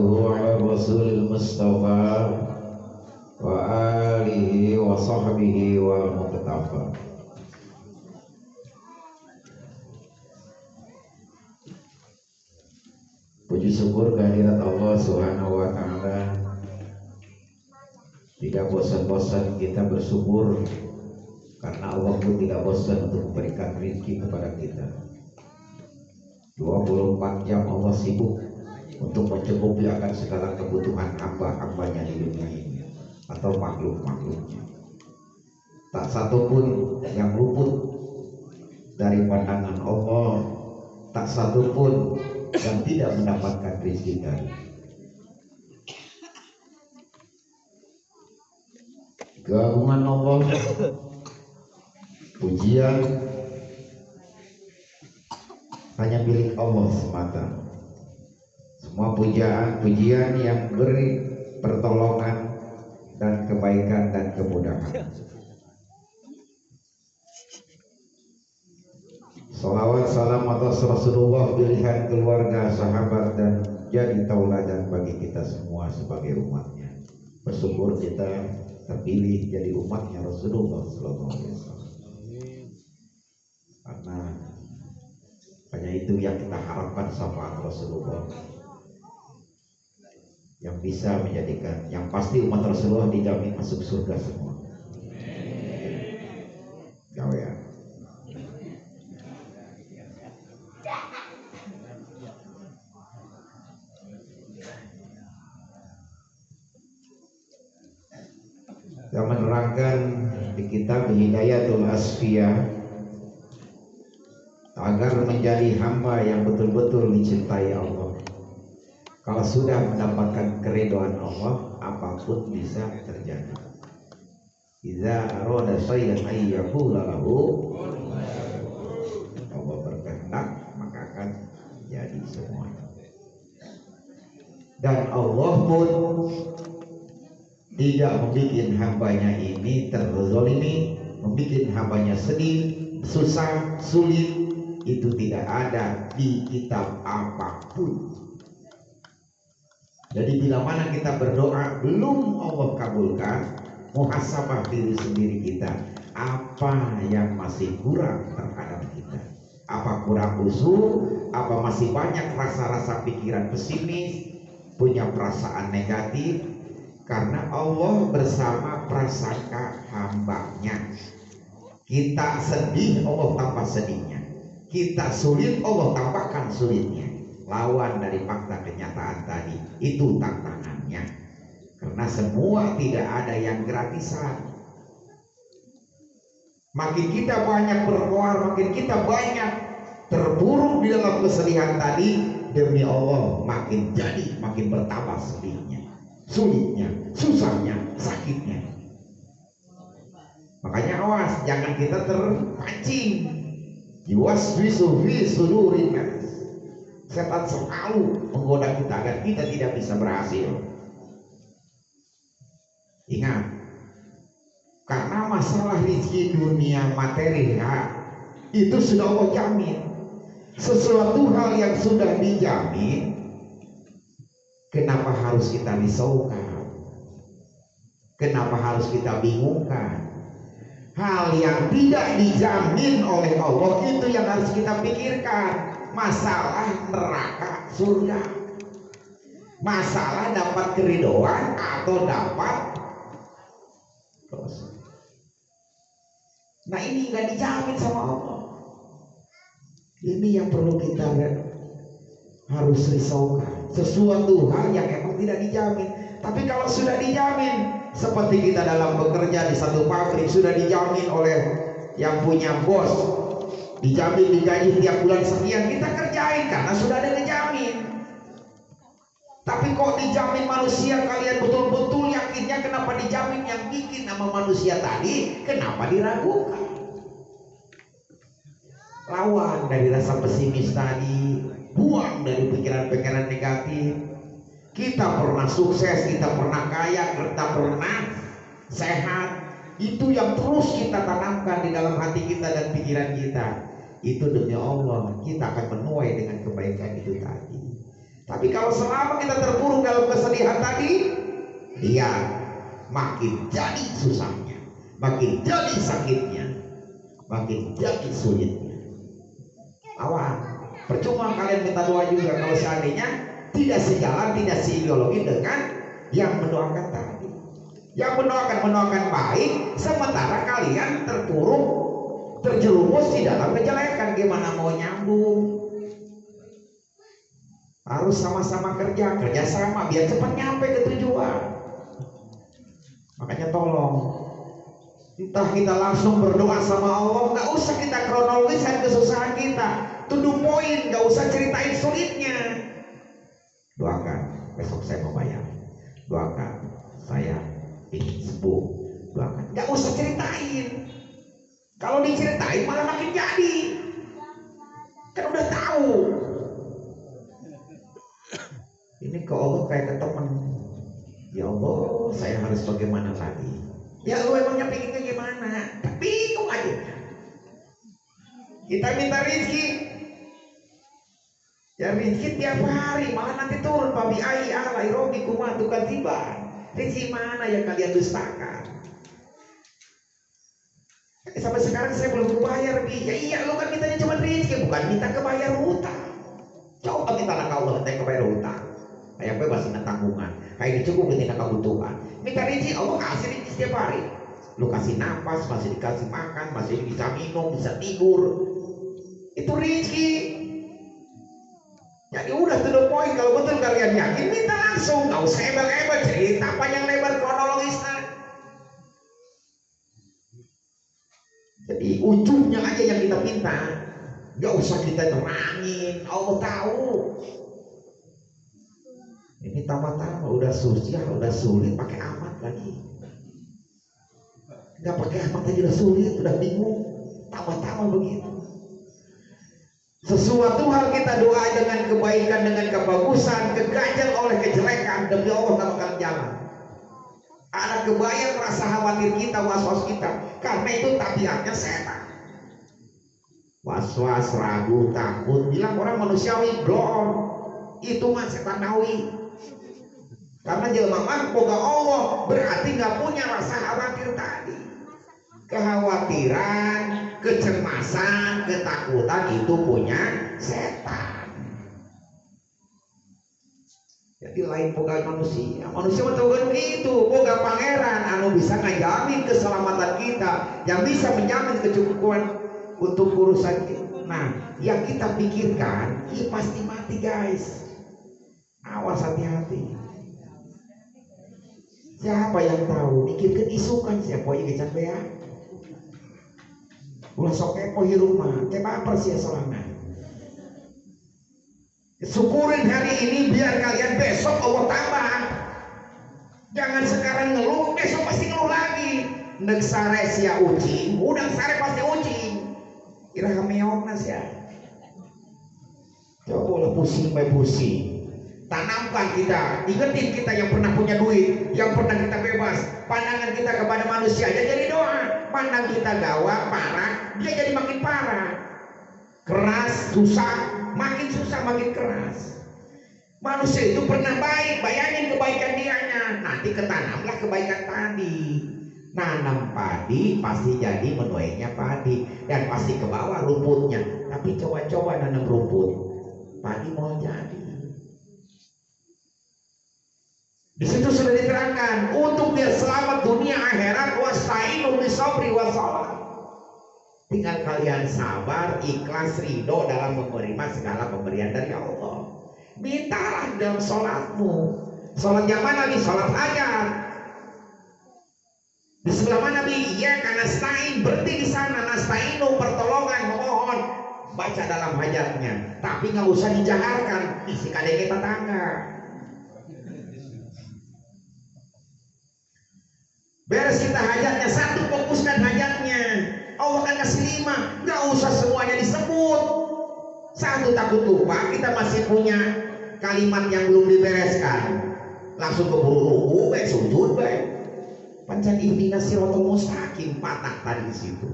salawatuhu ala rasulil mustafa wa alihi wa sahbihi wal muqtafa. Puji syukur kehadirat Allah Subhanahu wa ta'ala. Tidak bosan-bosan kita bersyukur, karena Allah pun tidak bosan untuk memberikan rezeki kepada kita. 24 jam Allah sibuk untuk mencukupi akan segala kebutuhan hamba-hambanya di dunia ini atau makhluk-makhluknya. Tak satu pun yang luput dari pandangan Allah, tak satu pun yang tidak mendapatkan rezeki tadi. Gabungan Allah, pujian hanya milik Allah semata. Semua pujian yang beri pertolongan dan kebaikan dan kemudahan. Salawat salam atas Rasulullah, pilihan keluarga, sahabat, dan jadi tauladan bagi kita semua sebagai umatnya. Bersyukur kita terpilih jadi umatnya Rasulullah SAW. Karena hanya itu yang kita harapkan, syafaat Rasulullah yang bisa menjadikan, yang pasti umat Rasulullah dijamin masuk surga semua. Gawe ya. Yang menerangkan di kitab Hidayatul Asfiyah agar menjadi hamba yang betul-betul dicintai Allah. Kalau sudah mendapatkan keridhaan Allah, apapun bisa terjadi. Iza arada syai'an ay yaqula lahu, Allah berkehendak maka akan jadi semuanya. Dan Allah pun tidak membuat hambanya ini terzalimi, membuat hambanya sedih, susah, sulit. Itu tidak ada di kitab apapun. Jadi bila mana kita berdoa belum Allah kabulkan, muhasabah diri sendiri kita, apa yang masih kurang terhadap kita. Apa kurang usul, apa masih banyak rasa-rasa pikiran pesimis, punya perasaan negatif. Karena Allah bersama prasangka hambanya. Kita sedih, Allah tambah sedihnya. Kita sulit, Allah tambahkan sulitnya. Lawan dari fakta kenyataan tadi, itu tantangannya. Karena semua tidak ada yang gratisan. Makin kita banyak berkoar, makin kita banyak terburuk di dalam kesedihan tadi, demi Allah makin jadi, makin bertambah sedihnya, sulitnya, susahnya, sakitnya. Makanya awas, jangan kita terpancing. Yuwaswisu fi sudurin nas. Setan selalu menggoda kita agar kita tidak bisa berhasil. Ingat, karena masalah rezeki dunia materi itu sudah Allah jamin. Sesuatu hal yang sudah dijamin, kenapa harus kita risaukan? Kenapa harus kita bingungkan? Hal yang tidak dijamin oleh Allah itu yang harus kita pikirkan. Masalah neraka surga, masalah dapat keridhaan atau dapat dosa. Nah ini nggak dijamin sama Allah. Ini yang perlu kita harus risaukan. Sesuatu hal yang emang tidak dijamin. Tapi kalau sudah dijamin, seperti kita dalam bekerja di satu pabrik, sudah dijamin oleh yang punya bos, dijamin digaji tiap bulan sekian, kita kerjain karena sudah ada dijamin. Tapi kok dijamin manusia, kalian betul-betul yakinnya kenapa dijamin? Yang bikin nama manusia tadi kenapa diragukan? Lawan dari rasa pesimis tadi, buang dari pikiran-pikiran negatif. Kita pernah sukses, kita pernah kaya, kita pernah sehat. Itu yang terus kita tanamkan di dalam hati kita dan pikiran kita. Itu demi Allah, kita akan menuai dengan kebaikan itu tadi. Tapi Tapi kalau selama kita terpuruk dalam kesedihan tadi, dia makin jadi susahnya, makin jadi sakitnya, makin jadi sulitnya. Awas, percuma kalian minta doa juga kalau seandainya tidak sejalan, tidak seideologi dengan yang mendoakan tadi. Yang mendoakan baik, sementara kalian terpuruk, terjerumus di dalam kejelekan. Gimana mau nyambung? Harus sama-sama kerja sama biar cepat nyampe ke tujuan. Makanya tolong, entah kita langsung berdoa sama Allah, nggak usah kita kronologiskan kesusahan kita, to the point, nggak usah ceritain sulitnya. Doakan, besok saya mau bayar. Doakan, saya ingin sembuh. Doakan, nggak usah ceritain. Kalau diceritain malah makin jadi, kan udah tahu. Ini ke Allah kayak ke teman. Ya Allah, saya harus bagaimana lagi? Ya lu emangnya pinginnya gimana? Bingung aja. Kita minta rezeki, ya rezeki tiap hari, malah nanti turun. Babi ai alai robi kumatukan tiba. Rezeki mana yang kalian dustakan? Sampai sekarang saya belum bayar, Bi. Ya iya, lu kan mintanya cuma rezeki, bukan minta kebayar hutang. Coba kita nak Allah minta kebayar hutang. Kayak bebasin tanggungan, kayak dicukupin dengan kebutuhan. Minta rezeki, Allah kasih rezeki setiap hari. Lu kasih nafas, masih dikasih makan, masih bisa minum, bisa tidur. Itu rezeki. Jadi udah to the point. Kalau betul kalian yakin, minta langsung, nggak usah hebel-hebel cerita panjang lebar kronologisnya. Jadi ujungnya aja yang kita minta, nggak usah kita terangin. Allah tahu. Ini tama-tama udah sosial, udah sulit, pakai amat lagi. Nggak pakai amat aja udah sulit, udah bingung. Tama-tama begitu. Sesuatu hal kita doa dengan kebaikan, dengan kebagusan, keganjal oleh kejelekan, demi Allah tak bakal jalan. Ada kebayang rasa khawatir kita, was-was kita, karena itu tabiatnya setan. Was-was, ragu, takut, bilang orang manusiawi, belum. Itu mah setanawi. Karena jelma mah boga Allah, berarti nggak punya rasa khawatir tadi. Kekhawatiran, kecemasan, ketakutan itu punya setan. Jadi lain boga manusia. Manusia mah tahu gitu, boga pangeran anu bisa ngajamin keselamatan kita, yang bisa menjamin kecukupan untuk urusan kita. Nah, yang kita pikirkan, ini pasti mati guys. Awas hati-hati. Siapa yang tahu? Mikirkan isukan siapa yang kecapean. Ulah sok kepo di rumah, kayak apa sih sorangan. Syukurin hari ini biar kalian besok Allah tambah. Jangan sekarang ngeluh, besok pasti ngeluh lagi. Nek sare sia ucing, udang sare pasti ucing. Iraha meongna sia. Coba lah pusing bae pusing. Tanamkan kita, ingetin kita yang pernah punya duit, yang pernah kita bebas. Pandangan kita kepada manusia ya jadi doa. Pandang kita gawat, parah, dia jadi makin parah. Keras, susah, makin makin keras. Manusia itu pernah baik, bayangin kebaikan dianya. Nanti ketanamlah kebaikan tadi. Nanam padi pasti jadi menuainya padi, dan pasti ke bawah rumputnya. Tapi coba-coba nanam rumput, padi mau jadi. Di situ sudah diterangkan untuk dia selamat dunia akhirat, wasta'inu bisabri wassalah. Tinggal kalian sabar, ikhlas, ridho dalam menerima segala pemberian dari Allah. Mintalah dalam sholatmu. Sholat yang mana nih? Sholat hajat. Di sebelah mana nih? Ya karena nasta'in, berhenti di sana. Nasta'inu, pertolongan, memohon. Baca dalam hajatnya, tapi nggak usah dijaharkan. Isi kadek tetangga. Beres kita hajatnya, satu fokuskan hajatnya. Allah akan kasih 5, nggak usah semuanya disebut. Satu takut lupa, kita masih punya kalimat yang belum dibereskan. Langsung keburu ruku, baik sujud, baik. Pancan ihdinas siratal mustaqim, patah tadi di situ.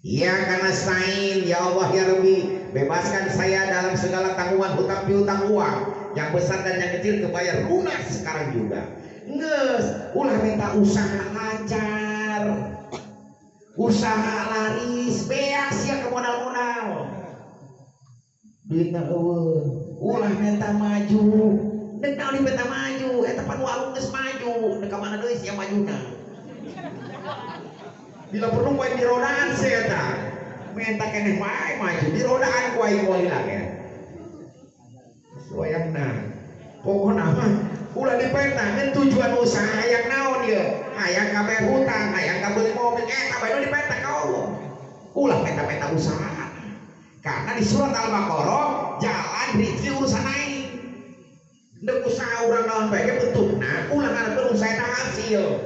Ya karena sain, ya Allah ya Rabbi, bebaskan saya dalam segala tanggungan hutang piutang uang, yang besar dan yang kecil kebayar lunas sekarang juga. Nges, ulah minta usaha lancar, usaha laris, beas ya ke modal-modal. Duitnya ulah minta maju, dan kalau minta maju, tepan warung nges maju, dekat mana doi siapa majuna. Bila perlu main di rodaan saya tak, minta kene wae maju di rodaan kuai lagi. Soalnya nah, pokoknya mah ulah dipeta tujuan usaha yang naon dia, hayang kabar hutang, hayang kabeli mobil, kabeh dipeta kau. Ulah peta-peta usaha. Karena di surat Al-Baqarah jalan rezeki urusan naik. Ndek usaha urang naon bae bentukna ulah ngarep usaha hasil.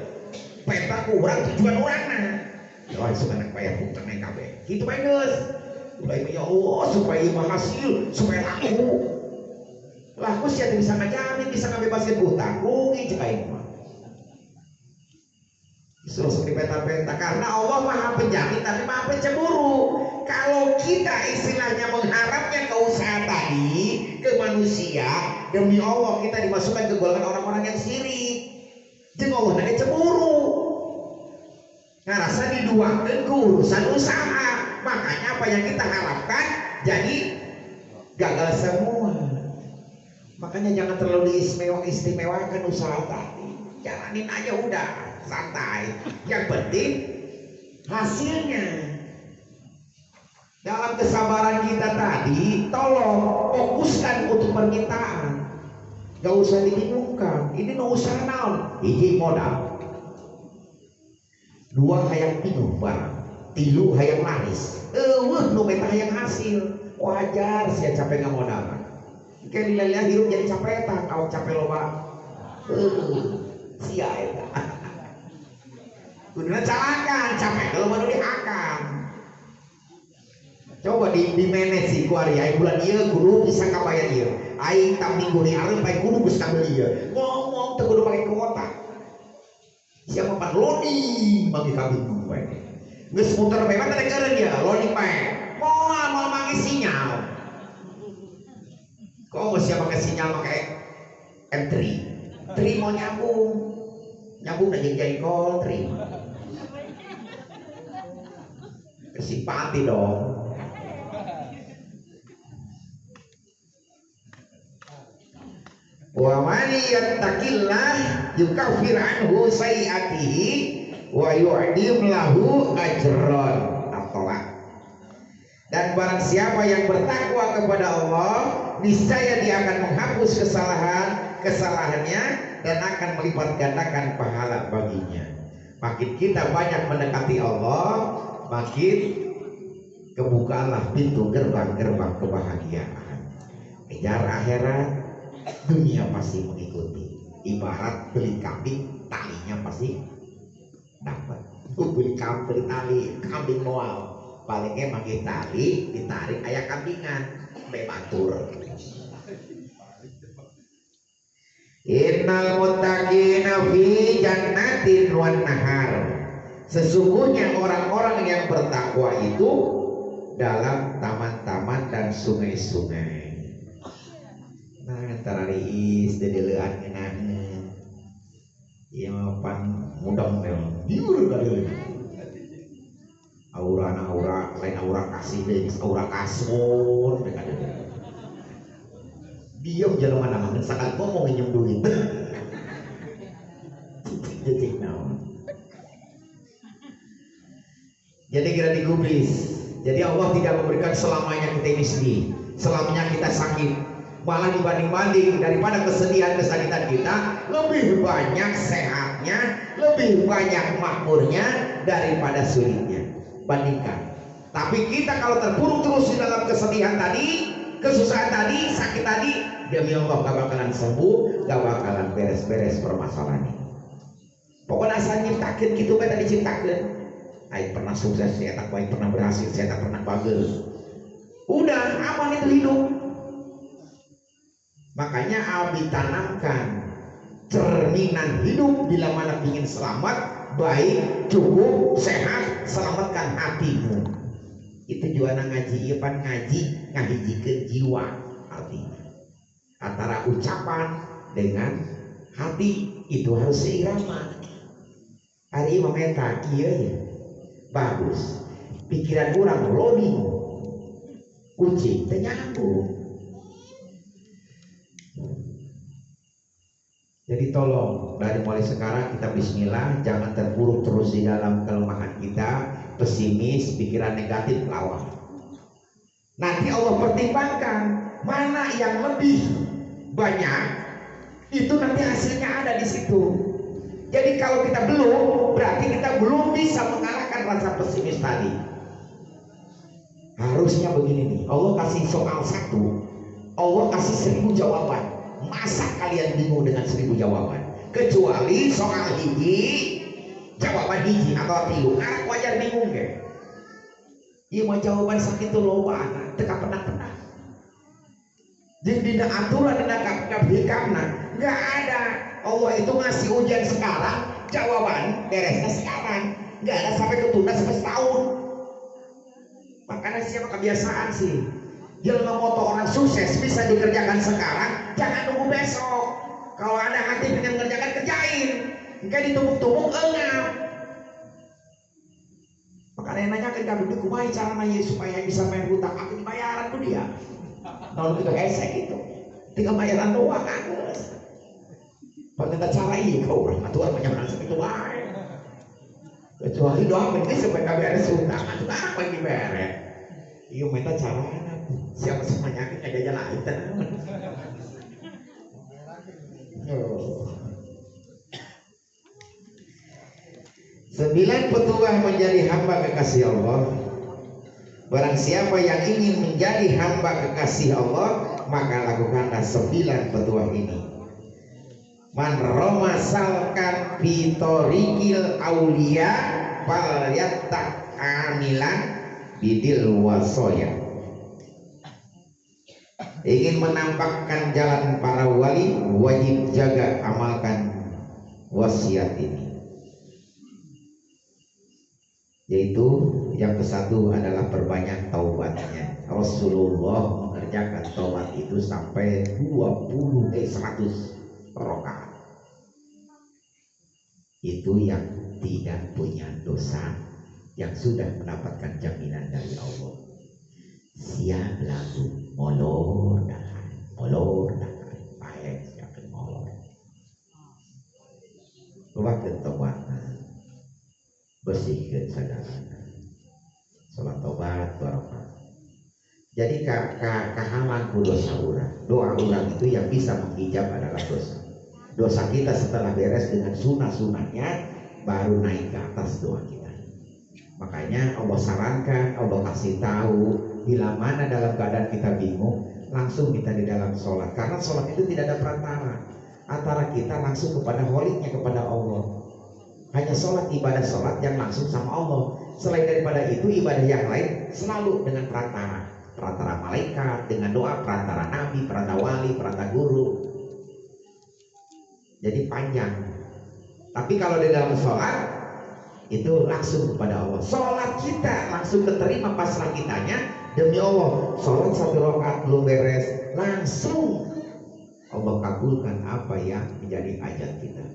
Peta kurang tujuan urangna. Doa suka bayar hutang naik kabeh. Kitu bae geus. Ulah ya Allah supaya imah hasil, supaya laku. Laku sih bisa ngajamin, bisa ngabebaskeun hutang, rugi cek aing mah. Disuruh seperti peta-peta karena Allah Maha Penjamin tapi Maha Pencemburu. Kalau kita istilahnya mengharapkan ke usaha tadi, ke manusia, demi Allah kita dimasukkan ke golongan orang-orang yang sirik. Jeung Allah nage cemburu. Ngarasa diduakeun ke urusan usaha. Makanya apa yang kita harapkan jadi gagal semua. Makanya jangan terlalu diistimewakan usaha tadi. Jalanin aja udah, santai. Yang penting hasilnya. Dalam kesabaran kita tadi, tolong fokuskan untuk permintaan. Gak usah dibingungkan. Ini no usaha naon? Hiji modal. 2 hayang bingung barang. 3 hayang laris. Nu meta hayang hasil. Wajar sih capek nggak modal. Kayak lila-lila hirup jadi capetan, awak capek loba. Sia eta. Kuduna calakan, capek kalau baru dihakan. Coba di manage sih ku ari aya bulan ieu kudu bisa kabayar ieu. Aing tam minggu ni arep bae kudu geus kabeli ieu. Ngomong teu kudu pake kuota. Siapa pan loading bagi kabingung bae. Geus muter bae mah teh keureun ya, loading bae. Moal make sinyal. Kok mau siapa pakai sinyal pakai M3 mau nyambung dan jadi call terima kesipati dong. Wa man yattaqillah yukaffir anhu sayiatihi wa yu'dim lahu ajran. At-Tolak. Dan barang siapa yang bertakwa kepada Allah, niscaya dia akan menghapus kesalahannya dan akan melipat gandakan pahala baginya. Makin kita banyak mendekati Allah, makin kebukalah pintu gerbang-gerbang kebahagiaan. Kejar akhirat, dunia pasti mengikuti. Ibarat beli kambing, talinya pasti dapat. Beli tali, kambing moal. Palingnya manggil tali, ditarik ayah kambingan, bebatur. Innal muttaqina fi jannatin wan nahar. Sesungguhnya orang-orang yang bertakwa itu dalam taman-taman dan sungai-sungai. Nah, tarariis dedelean ngeunahna. Ieu pan mudang mel diur kali. Aura lain aura kasih deh, aura kasmon dia jalan mana sekali ngomong nginjem duit jadi kira digubris. Jadi Allah tidak memberikan selamanya kita miskin, selamanya kita sakit, malah dibanding-banding daripada kesedihan-kesakitan kita lebih banyak sehatnya, lebih banyak makmurnya daripada sulitnya. Bandingkan. Tapi kita kalau terpuruk terus di dalam kesedihan tadi, kesusahan tadi, sakit tadi, demi Allah gak bakalan sembuh, gak bakalan beres-beres permasalahan ini. Pokoknya asal nyiptakeun gitu bae tadi ciptakeun. Aing pernah sukses, saya tak baik pernah berhasil, saya tak pernah bagus. Udah aman itu hidup. Makanya Abi tanamkan cerminan hidup bila mana ingin selamat, baik, cukup, sehat, selamatkan hatimu. Itu juana ngaji ieu pan ngaji ngahijikeun jiwa artinya. Antara ucapan dengan hati itu harus seirama. Hari memeta kieu ya bagus. Pikiran orang loading kucing teu nyambung. Jadi tolong dari mulai sekarang kita bismillah, jangan terpuruk terus di dalam kelemahan kita, pesimis, pikiran negatif lawan. Nanti Allah pertimbangkan mana yang lebih banyak, itu nanti hasilnya ada di situ. Jadi kalau kita belum, berarti kita belum bisa mengalahkan rasa pesimis tadi. Harusnya begini nih, Allah kasih soal satu, Allah kasih 1000 jawaban. Masa kalian bingung dengan 1000 jawaban? Kecuali soal hiji, jawaban hiji atau tilu, anak wajar bingung ya. Iya mau jawaban sakit itu loba anak, teka pernah. Jadi tidak aturan tidak kapna, nggak ada. Allah itu ngasih ujian sekarang, jawaban beresnya sekarang, nggak ada sampai ketunda sampai setahun. Makanya siapa kebiasaan sih? Jelma moto orang sukses bisa dikerjakan sekarang, jangan nunggu besok. Kalau ada hati pengen mengerjakan, kerjain. Enggak ditumpuk-tumpuk, enggak. Makanya nanya ke kami, kumaha caranya ya supaya bisa main hutang, aku dibayaran tuh dia. Kalau itu esek itu, tinggal bayaran doang agus. Pada cara ini kau orang aturan menyaman seperti itu baik. Kecuali doang ini supaya kami ada hutang, itu apa yang dibayar? Iya minta caranya. Siapa sih penyakit aja jalan itu. Sembilan petuah menjadi hamba kekasih Allah. Barang siapa yang ingin menjadi hamba kekasih Allah, maka lakukanlah 9 petuah ini. Man roma salkan fitorikil aulia fal yattaq amilan bidil wasoya. Ingin menampakkan jalan para wali, wajib jaga amalkan wasiat ini. Yaitu yang ke-1 adalah perbanyak taubatnya. Rasulullah mengerjakan taubat itu sampai 100 rakaat. Itu yang tidak punya dosa, yang sudah mendapatkan jaminan dari Allah. Siap lagu molor dahan baik siapkan molor lupakan tobatna bersihkan sadarana sholat tobat barokah. Jadi kahalang ku dosa urang, doa urang itu yang bisa menghijab adalah dosa kita. Setelah beres dengan sunah-sunahnya baru naik ke atas doa kita. Makanya Allah sarankan, Allah kasih tahu bila mana dalam keadaan kita bingung, langsung kita di dalam sholat. Karena sholat itu tidak ada perantara antara kita langsung kepada holiknya, kepada Allah. Hanya sholat, ibadah sholat yang langsung sama Allah. Selain daripada itu, ibadah yang lain selalu dengan perantara malaikat, dengan doa, perantara nabi, perantara wali, perantara guru. Jadi panjang. Tapi kalau di dalam sholat itu langsung kepada Allah. Sholat kita langsung keterima pasrah kitanya. Demi Allah, sholat 1 rakaat belum beres, langsung Allah kabulkan apa yang menjadi hajat kita.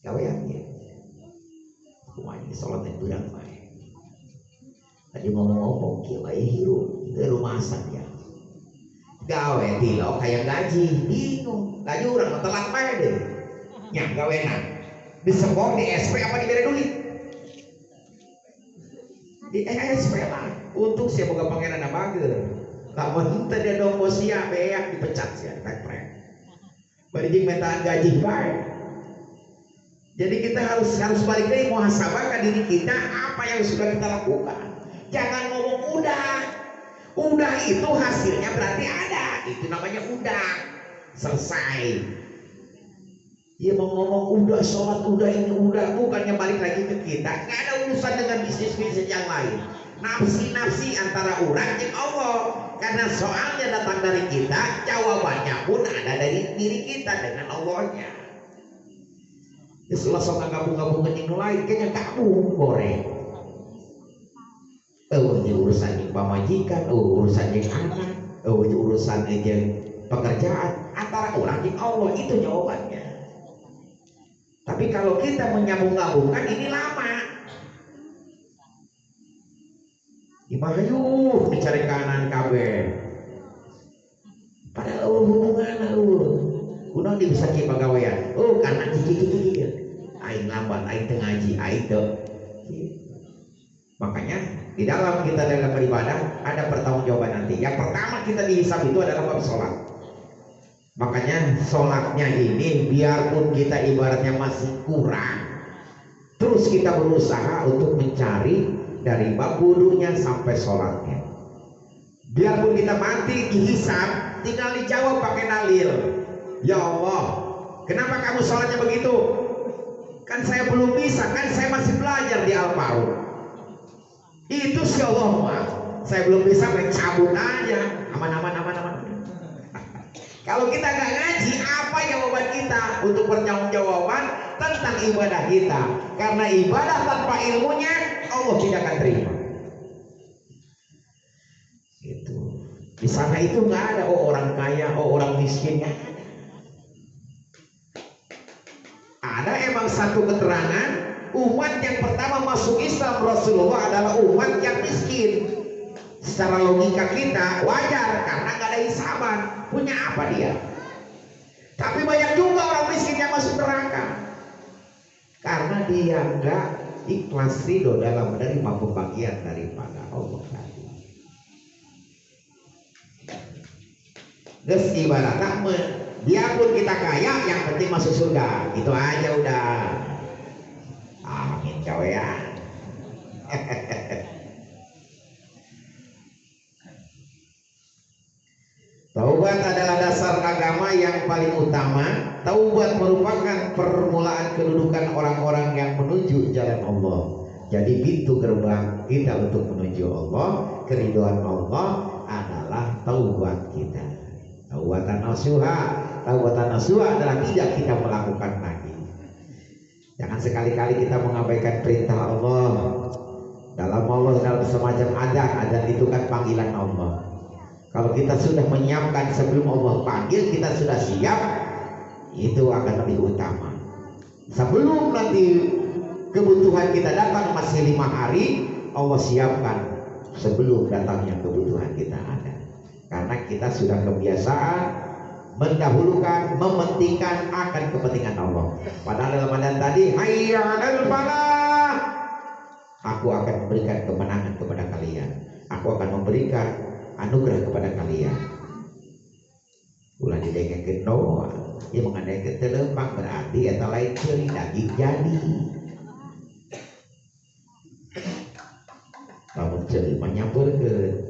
Kau yakin? Kumanya ini sholat yang kurang baik. Tadi ngomong kieu hirup di rumah saja. Gawe tilo kayak gaji, bingung. Gaji orang telat bae deh. Nya gawenan. Disebor di SP apa diberi duit? Di SP lah. Untuk siapa boga pangeran abageur. Lamun teu dia dombo sia beak dipecat sia prek. Bari jeung metaan gaji bae. Jadi kita harus balik lagi muhasabah ke diri kita apa yang sudah kita lakukan. Jangan ngomong udah itu hasilnya berarti ada. Itu namanya udah selesai. Dia mau ngomong udah sholat, udah ini, udah, bukannya balik lagi ke kita. Nggak ada urusan dengan bisnis-bisnis yang lain. Nafsi-nafsi antara orang dan Allah. Karena soalnya datang dari kita, jawabannya pun ada dari diri kita dengan Allahnya. Ya setelah sok gabung-gabung yang lain, kayaknya kamu goreng. urusan yang pamajikan, urusan yang anak, urusan yang pekerjaan antara orang yang Allah, itu jawabannya. Tapi kalau kita menyambung-nyambungkan ini lama. Ibahayu dicari kanan kabeh. Padahal hubungan udah bisa ki pagawean. Karena ciki aing lambat, aing teu ngaji, aing teu. Makanya di dalam kita dalam beribadah ada pertanggungjawaban nanti. Yang pertama kita dihisab itu adalah bab sholat. Makanya sholatnya ini biarpun kita ibaratnya masih kurang, terus kita berusaha untuk mencari dari bab wudunya sampai sholatnya. Biarpun kita mati dihisab, tinggal dijawab pakai dalil. Ya Allah, kenapa kamu sholatnya begitu? Kan saya belum bisa, kan saya masih belajar di Al-Faruq. Itu si Allah mah, saya belum bisa mencabut aja. Aman. Kalau kita nggak ngaji, apa jawaban kita untuk bertanggung-jawaban tentang ibadah kita? Karena ibadah tanpa ilmunya Allah tidak akan terima. Gitu. Di sana itu nggak ada orang kaya, orang miskin, nggak ada. Ada emang satu keterangan umat yang pertama masuk Islam Rasulullah adalah umat yang miskin. Secara logika kita wajar karena nggak ada hisaban, punya apa dia? Tapi banyak juga orang miskin yang masuk neraka karena dia nggak ikhlas ridho dalam menerima pembagian daripada Allah tadi. Terus ibaratnya biarpun kita kaya, yang penting masuk surga, itu aja udah. Amin kawean. Taubat adalah dasar agama yang paling utama. Taubat merupakan permulaan kedudukan orang-orang yang menuju jalan Allah. Jadi pintu gerbang kita untuk menuju Allah, keridhaan Allah adalah taubat kita. Taubatan nasuha adalah tidak kita melakukan lagi. Jangan sekali-kali kita mengabaikan perintah Allah. Dalam semacam adan itu kan panggilan Allah. Kalau kita sudah menyiapkan sebelum Allah panggil, kita sudah siap, itu akan lebih utama. Sebelum nanti kebutuhan kita datang masih 5 hari, Allah siapkan sebelum datangnya kebutuhan kita ada. Karena kita sudah kebiasaan mendahulukan, mementingkan akan kepentingan Allah. Padahal dalam adan tadi, hayya 'alal falah, aku akan memberikan kemenangan kepada kalian. Aku akan memberikan anugerah kepada kalian. Ulah didengekeun doa, ieu mengadekeun teu lempang berarti eta lain ceuli daging jadi. Lamun ceuli mah nyampeurkeun.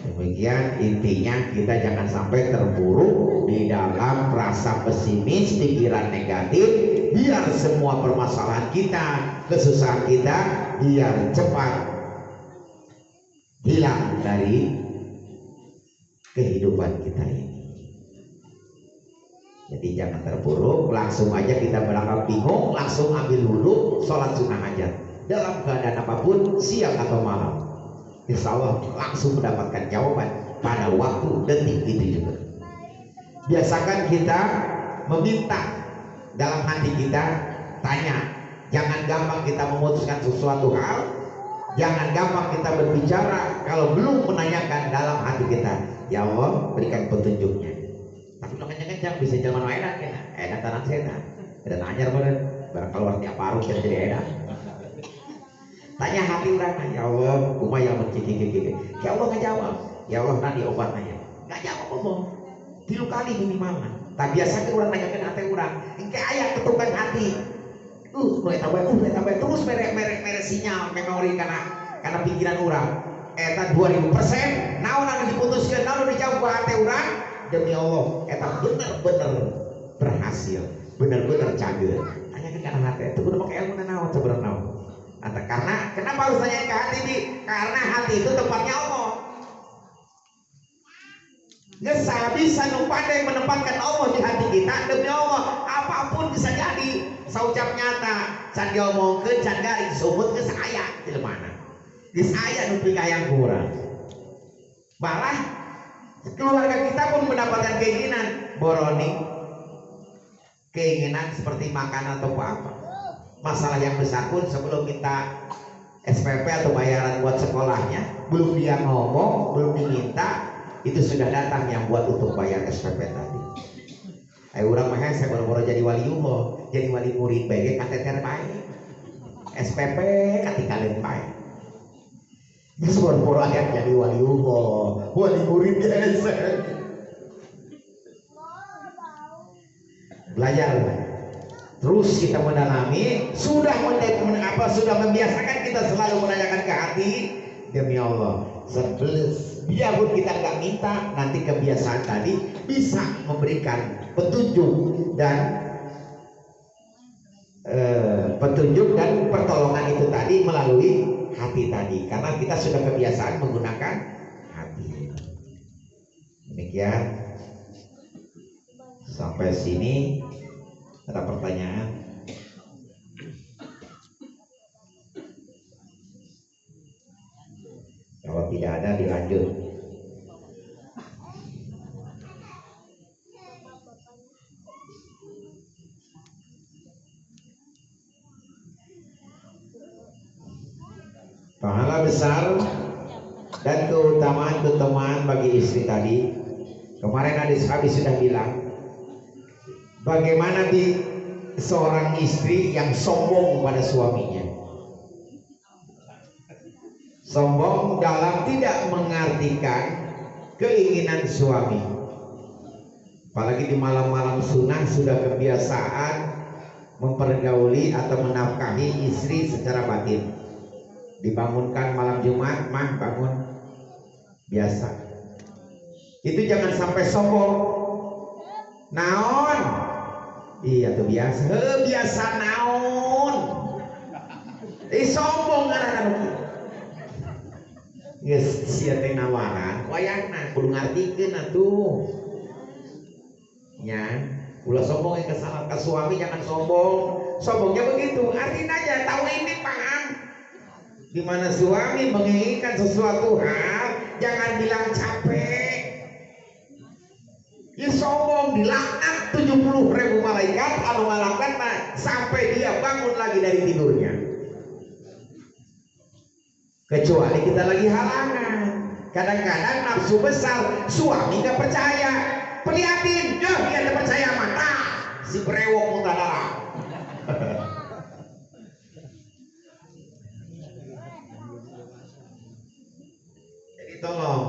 Demikian intinya kita jangan sampai terpuruk di dalam rasa pesimis, pikiran negatif. Biar semua permasalahan kita, kesusahan kita biar cepat hilang dari kehidupan kita ini. Jadi jangan terpuruk, langsung aja kita berangkat bingung, langsung ambil wudhu, sholat sunnah hajat dalam keadaan apapun, siang atau malam. Insya Allah langsung mendapatkan jawaban pada waktu detik itu juga. Biasakan kita meminta dalam hati kita, tanya. Jangan gampang kita memutuskan sesuatu hal. Jangan gampang kita berbicara kalau belum menanyakan dalam hati kita. Ya Allah, berikan petunjuknya. Tapi lo kencang-kencang bisa jalan enak ya. Enak tanah setan. Ada tanya barang keluar tiap paruh jadi enak. Tanya hati orang, ya Allah, kumah yang menciki-ciki. Ya Allah nggak jawab. Ya Allah nanti obatnya. Nggak jawab Allah. 3 kali minimal. Tak biasa ke orang nanyakan hati orang. Engke ayat ketukan hati. Terus merek sinyal memori karena pikiran orang. Eta 2000%. Naon anu diputuskeun, naon dijawab ku hati orang. Demi Allah, eta bener-bener berhasil, bener-bener cager. Tanyakeun kana hati. Itu kudu make ilmu naon sebenarnya naon. Karena kenapa harus tanya ke hati ini? Karena hati itu tempatnya Allah. Nggak bisa nu pandai menempatkan Allah di hati kita. Demi Allah apapun bisa jadi. Saucap nyata can diomongkeun can garing sumut geus aya di mana geus aya nu pikayang kurang. Malah keluarga kita pun mendapatkan keinginan boroni, keinginan seperti makan atau apa. Masalah yang besar pun sebelum minta SPP atau bayaran buat sekolahnya, belum dia ngomong, belum diminta, itu sudah datang yang buat untuk bayar SPP tadi. Ayo urang mah saya boro-boro jadi waliullah, jadi wali murid bae kateter bae. SPP katinggalin bae. Geus boro-boro aya jadi waliullah, wali murid biasa. Belajar. Terus kita mendalami, sudah membiasakan kita selalu menanyakan ke hati. Demi Allah, biarpun kita nggak minta, nanti kebiasaan tadi bisa memberikan petunjuk dan pertolongan itu tadi melalui hati tadi, karena kita sudah kebiasaan menggunakan hati. Demikian. Sampai sini ada pertanyaan? Kalau tidak ada dilanjut. Pahala besar dan keutamaan bagi istri tadi. Kemarin hadis sudah bilang bagaimana seorang istri yang sombong pada suaminya. Sombong dalam tidak mengartikan keinginan suami. Apalagi di malam-malam sunnah sudah kebiasaan mempergauli atau menafkahi istri secara batin. Dibangunkan malam Jumat, mah bangun biasa. Itu jangan sampai sombong. Naon? Iya tuh biasa. Biasa naon? Sombong kan? Geus sia teh nawaran, wayangna kudu ngartikeun atuh. Nya, ulah sombong ke salah ke suami jangan sombong. Sombongnya begitu, artinya aja tahu ini paham. Di mana suami menginginkan sesuatu hal, jangan bilang capek. Ya sombong dilaknat 70.000 malaikat anu ngalaknat sampai dia bangun lagi dari tidurnya. Kecuali kita lagi halangan. Kadang-kadang nafsu besar, suami gak percaya. Perlihatin, dia gak percaya mata si brewok muntah darah. Jadi tolong,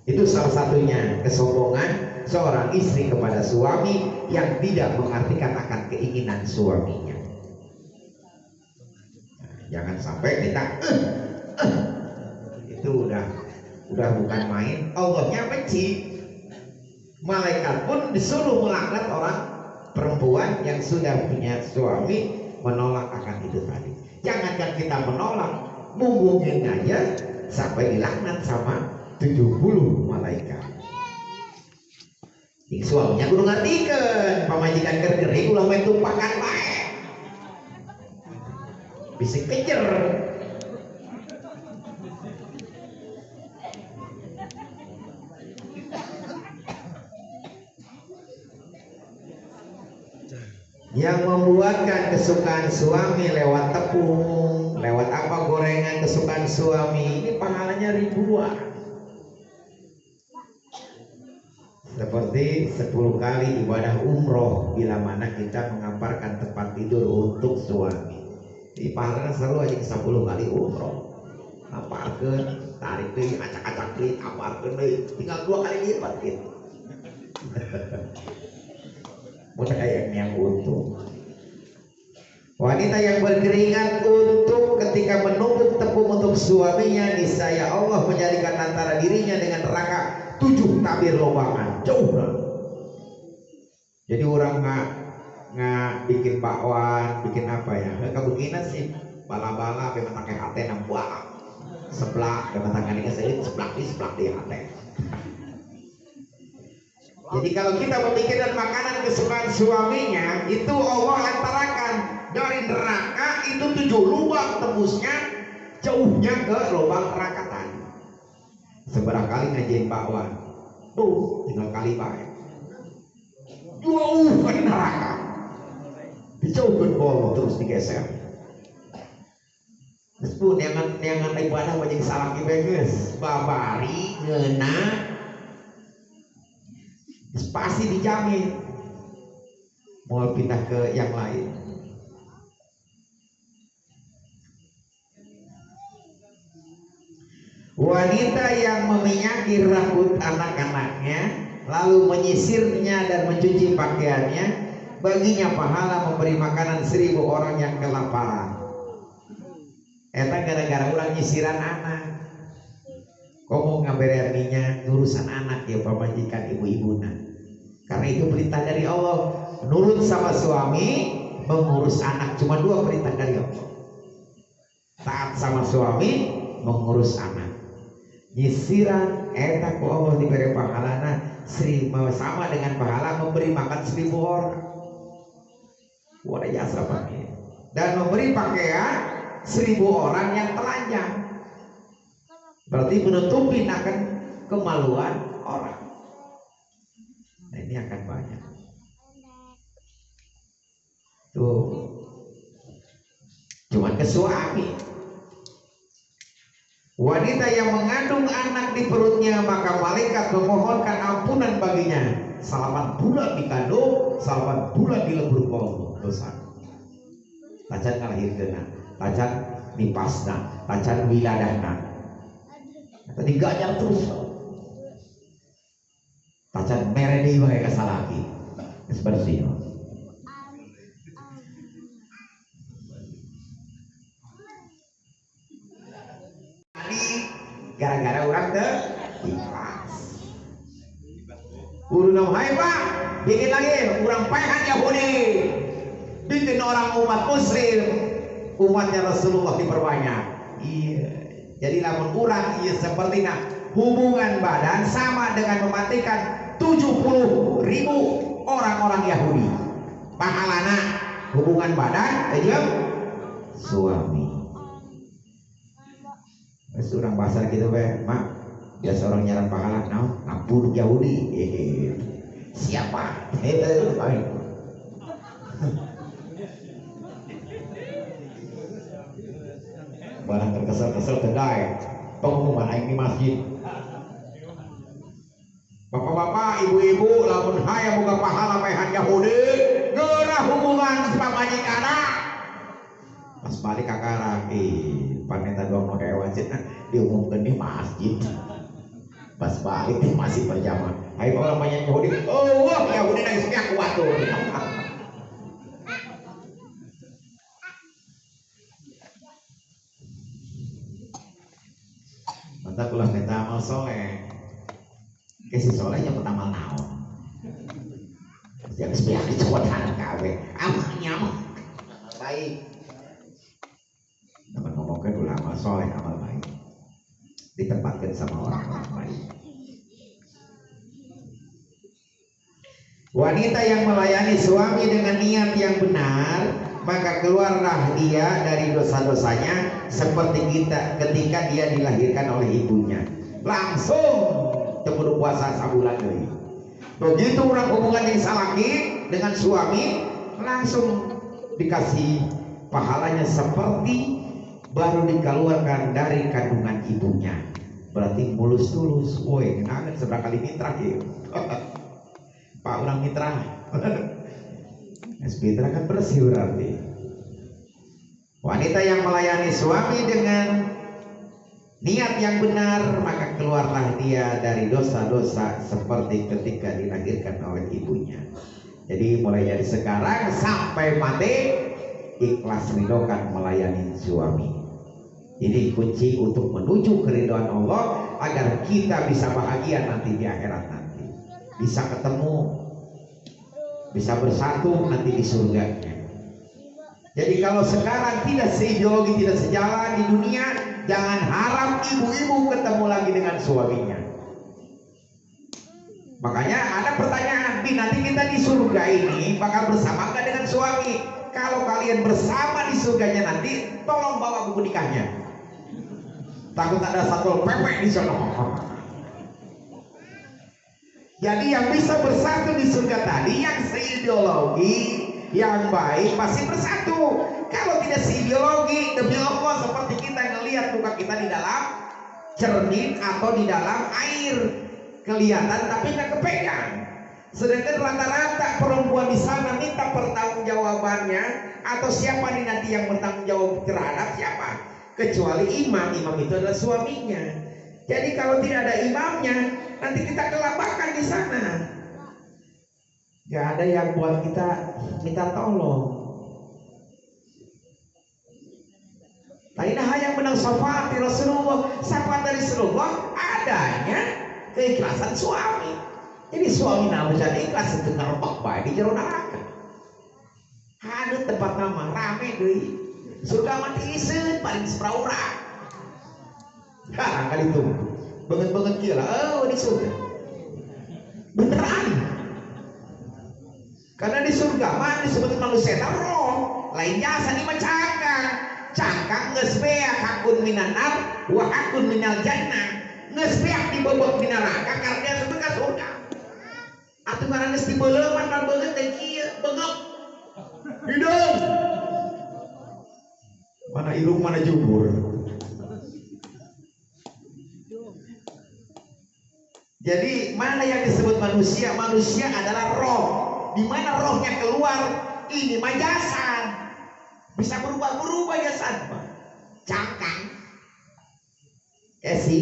itu salah satunya kesombongan seorang istri kepada suami yang tidak mengartikan akan keinginan suaminya. Jangan sampai kita itu udah bukan main. Allahnya benci. Malaikat pun disuruh melaknat orang perempuan yang sudah punya suami menolak akan itu tadi. Jangankan kita menolak, mungkin aja sampai dilaknat sama 70 malaikat. Yang suaminya kudu ngartikeun, pamajikan keur-geuring ulah main tumpakan bae. Bisa kejar. Yang membuatkan kesukaan suami lewat tepung, lewat apa gorengan kesukaan suami, ini pahalanya ribuan. Seperti 10 kali ibadah umroh bila mana kita mengamparkan tempat tidur untuk suami. Di pahalanya selalu aja 10 kali umroh. Amparkeun, tarik deui, acak-acak deui, amparkeun deui, tinggal 2 kali lipat gitu. Mudah yang untung. Wanita yang berkeringat untuk ketika menumbuk tepung untuk suaminya, niscaya Allah menjadikan antara dirinya dengan neraka 7 tabir lobangan. Jauh. Jadi orang nggak bikin bakwan, bikin apa ya? Kebukinan sih bala-bala memang pakai hati nampak seblak, memang tangannya saya seblak di hati. Jadi kalau kita memikirkan makanan kesukaan suaminya, itu Allah antarakan dari neraka itu 7 lubang tembusnya, jauhnya ke lubang neraka tadi. Seberapa kali ngajain bakwan, tinggal kali baik. Jauh ke neraka, dijauhkan Allah terus digeser. Meskipun yang ibadah banyak salah kibeges, babari ngena, pasti dijamin mau pindah ke yang lain. Wanita yang meminyaki rambut anak-anaknya lalu menyisirnya dan mencuci pakaiannya, baginya pahala memberi makanan 1000 orang yang kelaparan. Eta gara-gara orang nyisiran anak. Komo ngabere minyak urusan anak ya pamajikan ibu-ibuna. Karena itu perintah dari Allah. Nurut sama suami, mengurus anak. Cuma 2 perintah dari Allah. Taat sama suami, mengurus anak. Nyisiran eta ku Allah diberi pahalana sama dengan pahala memberi makan 1000 orang. Wadah jasa pakai. Dan memberi pakaian 1000 orang yang telanjang. Berarti menutupi akan kemaluan orang. Nah, ini akan banyak. Tuh. Cuman ke suami. Wanita yang mengandung anak di perutnya, maka malaikat memohonkan ampunan baginya. 8 bulan dikandung, 8 bulan dilebur kolong dosa. Tajan ngalahirkeun, tajan nipasna, tajan wiladahna. Tadi gajar terus. Tajan mere deui bae ka salaki. Geus bersih. Gara-gara orang teh ikhlas. Kudu hai Pak, bikin lagi orang pehan Yahudi. Bikin orang umat muslim, umatnya Rasulullah diperbanyak. Iya. Jadi lamun urang ieu seperti hubungan badan sama dengan mematikan 70.000 orang-orang Yahudi. Pahalana hubungan badan jeung suami. Orang bahasa gitu mak biasa orang nyaran pahala ampun Yahudi siapa barang terkesel-kesel kedai pengumuman aing di masjid. Bapak-bapak, ibu-ibu, lamun hayang boga pahala paehan Yahudi geurah hubungan pamajikanna. Pas balik kakara paneta doang mau kayak wajib diumumkan di masjid. Pas balik masih berjamaah. Hai orang banyak Yahudi. Oh wah Yahudi nangis aku waktu. Mantap ulah kita amal soleh. Kesi solehnya pertama naon. Jangan sepiak dicobotan kawe. Amalnya mah baik. Ngomongkan ulama soleh amal baik ditempatkan sama orang-orang baik. Wanita yang melayani suami dengan niat yang benar, maka keluarlah dia dari dosa-dosanya seperti kita ketika dia dilahirkan oleh ibunya. Langsung tebur puasa sabulan deui. Begitu orang hubungan yang salaki dengan suami, langsung dikasih pahalanya seperti baru dikeluarkan dari kandungan ibunya. Berarti mulus tulus. Woi, kenapa seberapa kali mitra ya? Pak orang mitra. Mitra kan bersih berarti. Wanita yang melayani suami dengan niat yang benar, maka keluarlah dia dari dosa-dosa seperti ketika dilahirkan oleh ibunya. Jadi mulai dari sekarang sampai mati ikhlas ridhokan melayani suami. Ini kunci untuk menuju keridhaan Allah agar kita bisa bahagia nanti di akhirat nanti. Bisa ketemu, bisa bersatu nanti di surganya. Jadi kalau sekarang tidak seideologi, tidak sejalan di dunia, jangan harap ibu-ibu ketemu lagi dengan suaminya. Makanya ada pertanyaan, Bi, nanti kita di surga ini bakal bersama nggak dengan suami? Kalau kalian bersama di surganya nanti, tolong bawa buku nikahnya. Takut ada satu pepek di sana. Jadi yang bisa bersatu di surga tadi yang seideologi, yang baik pasti bersatu. Kalau tidak seideologi, demi Allah seperti kita ngelihat muka kita di dalam cermin atau di dalam air, kelihatan tapi nggak kepegang. Sedangkan rata-rata perempuan di sana minta pertanggungjawabannya, atau siapa nih nanti yang bertanggung jawab terhadap siapa? Kecuali imam. Imam itu adalah suaminya. Jadi kalau tidak ada imamnya, nanti kita kelabakan di sana. Gak ada yang buat kita minta tolong. Nah yang menang syafaat Rasulullah. Syafaat dari Rasulullah adanya keikhlasan suami. Jadi suami namun jadi ikhlas itu ngerebak baik di jero neraka. Ada tempat nama rame deui. Surga mati iseun paling seperaura. Kali itu banget kieu lah, oh di surga. Beneran. Karena di surga mah disebut manusia roh, lain jasa di macaka. Cangkang geus beak hakun minan nar wa hakun minal jannah. Geus beak dibobot di neraka karena dia sebut ka surga. Atuh ngaran geus dibeuleman pan beungeut teh kieu, beugeup. Hidung. Mana irung mana jubur. Jadi mana yang disebut manusia? Manusia adalah roh. Di mana rohnya keluar, ini mah jasad. Bisa berubah jasad, Pak. Cangkang. Esi.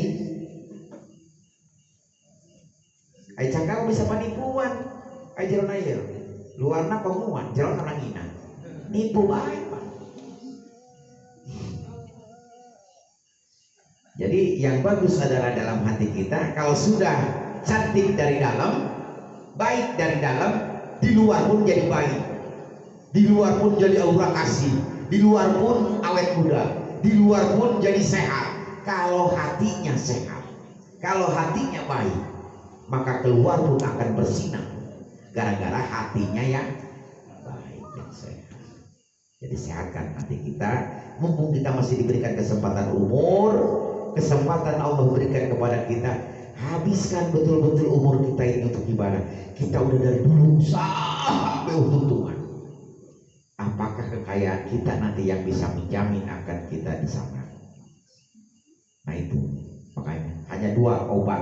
Ai cangkang bisa penipuan. Ai jero na ieu. Luarna komuan, jero narangina. Nipu bae, Pak. Jadi yang bagus adalah dalam hati kita. Kalau sudah cantik dari dalam, baik dari dalam, di luar pun jadi baik, di luar pun jadi aura kasih, di luar pun awet muda, di luar pun jadi sehat. Kalau hatinya sehat, kalau hatinya baik, maka keluar pun akan bersinar. Gara-gara hatinya yang baik dan sehat. Jadi sehatkan hati kita. Mumpung kita masih diberikan kesempatan umur, kesempatan Allah berikan kepada kita, habiskan betul-betul umur kita ini untuk ibadah. Kita udah dari dulu sampai ujung Tuhan. Apakah kekayaan kita nanti yang bisa menjamin akan kita di sana? Nah itu makanya hanya dua obat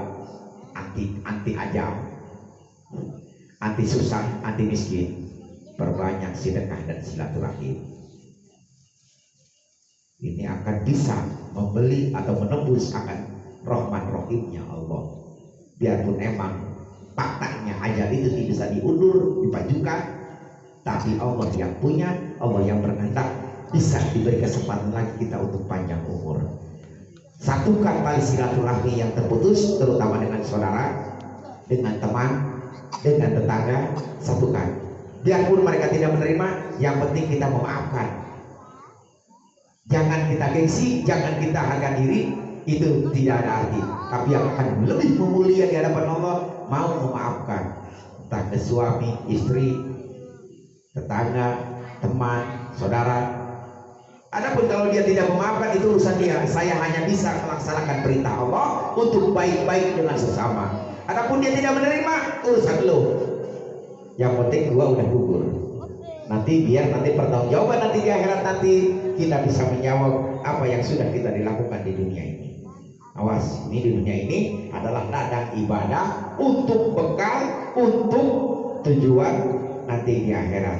anti ajal, anti susah, anti miskin. Perbanyak sedekah dan silaturahim. Ini akan bisa membeli atau menembus akan rahman rahimnya Allah. Biarpun emang faktanya ajal itu tidak bisa diundur, dipajukan, tapi Allah yang punya, Allah yang berkehendak, bisa diberi kesempatan lagi kita untuk panjang umur. Satukan tali silaturahmi yang terputus, terutama dengan saudara, dengan teman, dengan tetangga, satukan. Biarpun mereka tidak menerima, yang penting kita memaafkan. Jangan kita gengsi, jangan kita harga diri, itu tidak ada arti. Tapi yang akan lebih memulia di hadapan Allah, mau memaafkan. Entah ke suami, istri, tetangga, teman, saudara. Adapun kalau dia tidak memaafkan, itu urusan dia. Saya hanya bisa melaksanakan perintah Allah untuk baik-baik dengan sesama. Adapun dia tidak menerima, urusan lo. Yang penting gua udah gugur. Nanti biar nanti pertanggungjawaban nanti di akhirat nanti kita bisa menjawab apa yang sudah kita dilakukan di dunia ini. Awas, ini di dunia ini adalah ladang ibadah untuk bekal, untuk tujuan nanti di akhirat.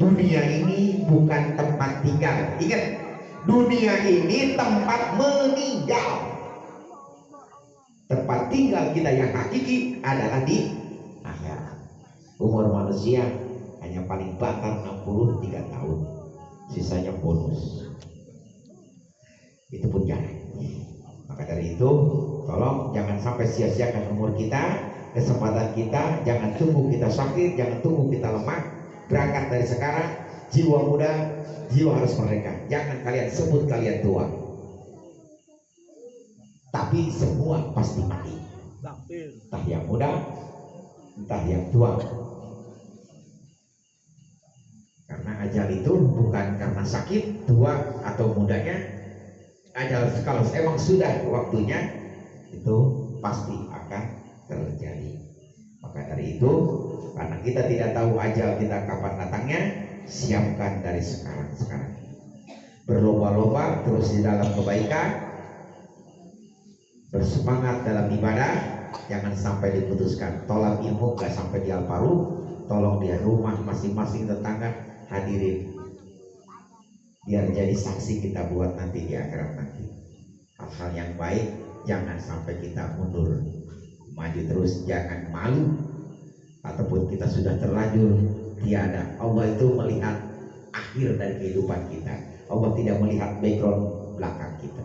Dunia ini bukan tempat tinggal. Ingat, dunia ini tempat meninggal. Tempat tinggal kita yang hakiki adalah di akhirat. Umur manusia hanya paling bakal 63 tahun, sisanya bonus. Itu pun jangan. Maka dari itu, tolong jangan sampai sia-siakan umur kita, kesempatan kita. Jangan tunggu kita sakit, jangan tunggu kita lemah. Berangkat dari sekarang, jiwa muda, jiwa harus merdeka. Jangan kalian sebut kalian tua, tapi semua pasti mati. Entah yang muda, entah yang tua. Karena ajal itu bukan karena sakit, tua atau mudanya. Ajal kalau emang sudah waktunya itu pasti akan terjadi. Maka dari itu, karena kita tidak tahu ajal kita kapan datangnya, siapkan dari sekarang. Berlomba-lomba terus di dalam kebaikan, bersemangat dalam ibadah, jangan sampai diputuskan. Tolak ilmu gak sampai di Alparu, tolong di rumah masing-masing tetangga hadirin, biar jadi saksi kita buat nanti di akhirat nanti. Hal-hal yang baik jangan sampai kita mundur, maju terus, jangan malu. Ataupun kita sudah terlanjur tiada. Allah itu melihat akhir dari kehidupan kita. Allah tidak melihat background belakang kita.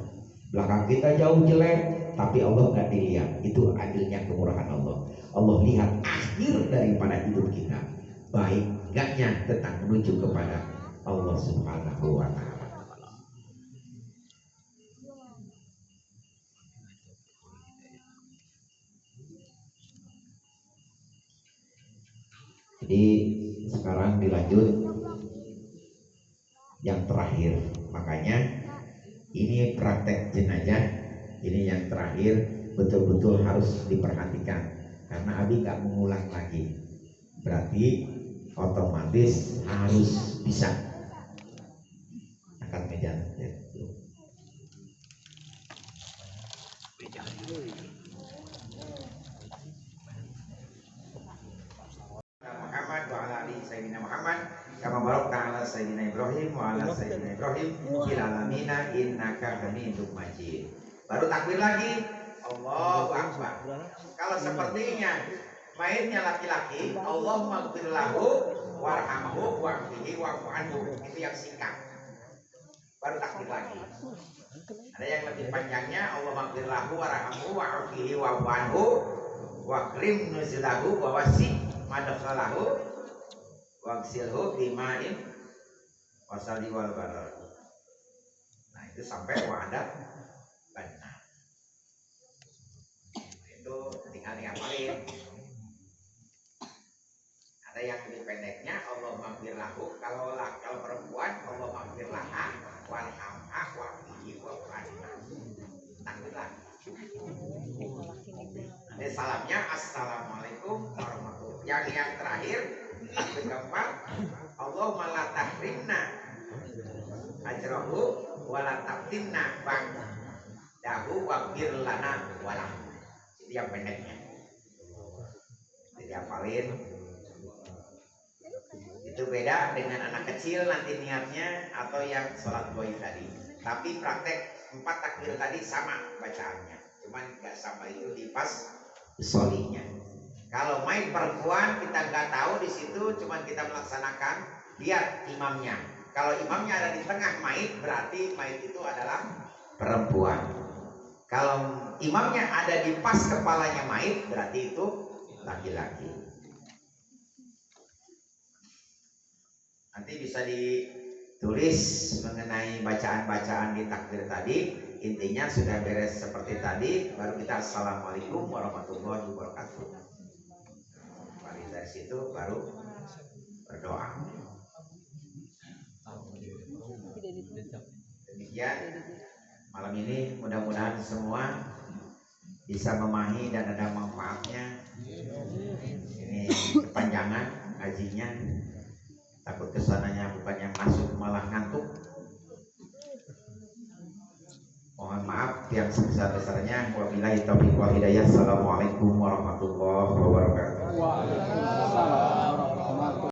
Belakang kita jauh jelek, tapi Allah nggak dilihat. Itu adilnya kemurahan Allah. Allah lihat akhir daripada hidup kita, baik enggaknya tentang menuju kepada Allah Subhanahu wa Ta'ala. Jadi sekarang dilanjut yang terakhir. Makanya ini praktek jenazah, ini yang terakhir betul-betul harus diperhatikan, karena Abi nggak mengulang lagi. Berarti otomatis harus bisa angkat meja. Muhammad wa ala ali sayyidina Muhammad kama barakta ala sayyidina Ibrahim wa ala sayyidina Ibrahim fil alamin innaka Hamidum Majid. Baru takbir lagi, Allahu Akbar. Kalau sepertinya mainnya laki-laki, Allahumma ighfir lahu warhamhu wa'fihi wa'fu anhu, itu yang singkat. Baru takbir lagi. Ada yang lebih panjangnya, Allahumma ighfir lahu warhamhu wa'fihi wa'fu anhu wa'krim nuzulahu wa wasi' madkhalahu wagsilhu bima'in wasali wal barar. Nah itu sampai wa'adat benar. Itu tinggal dihafalin. Ada yang lebih pendeknya, Allah maghfir lahu. Kalau perempuan, Allah maghfir laha warhamha wa'fihi wa'fu anha. Takbir lagi. Nanti salamnya assalamualaikum warahmatullahi. Yang terakhir takbir keempat, Allahumma la tahrimna ajrahu wa la taftinna ba'dahu waghfir lana wa lahu. Itu yang pendeknya. Jadi hafalin. Itu beda dengan anak kecil nanti niatnya atau yang sholat goib tadi. Tapi praktek 4 takbir tadi sama bacaannya, cuman nggak sama itu di pas solinya. Kalau main perempuan kita nggak tahu di situ, cuman kita melaksanakan lihat imamnya. Kalau imamnya ada di tengah main, berarti main itu adalah perempuan. Kalau imamnya ada di pas kepalanya main, berarti itu laki-laki. Nanti bisa ditulis mengenai bacaan-bacaan di takbir tadi. Intinya sudah beres seperti tadi, baru kita assalamualaikum warahmatullahi wabarakatuh. Dari situ baru berdoa. Demikian malam ini, mudah-mudahan semua bisa memahami dan ada manfaatnya. Ini kepanjangan ngajinya, takut kesananya bukan yang masuk malah ngantuk. Mohon maaf yang sebesar-besarnya. Wabillahi taufiq wal hidayah. Assalamualaikum warahmatullahi wabarakatuh.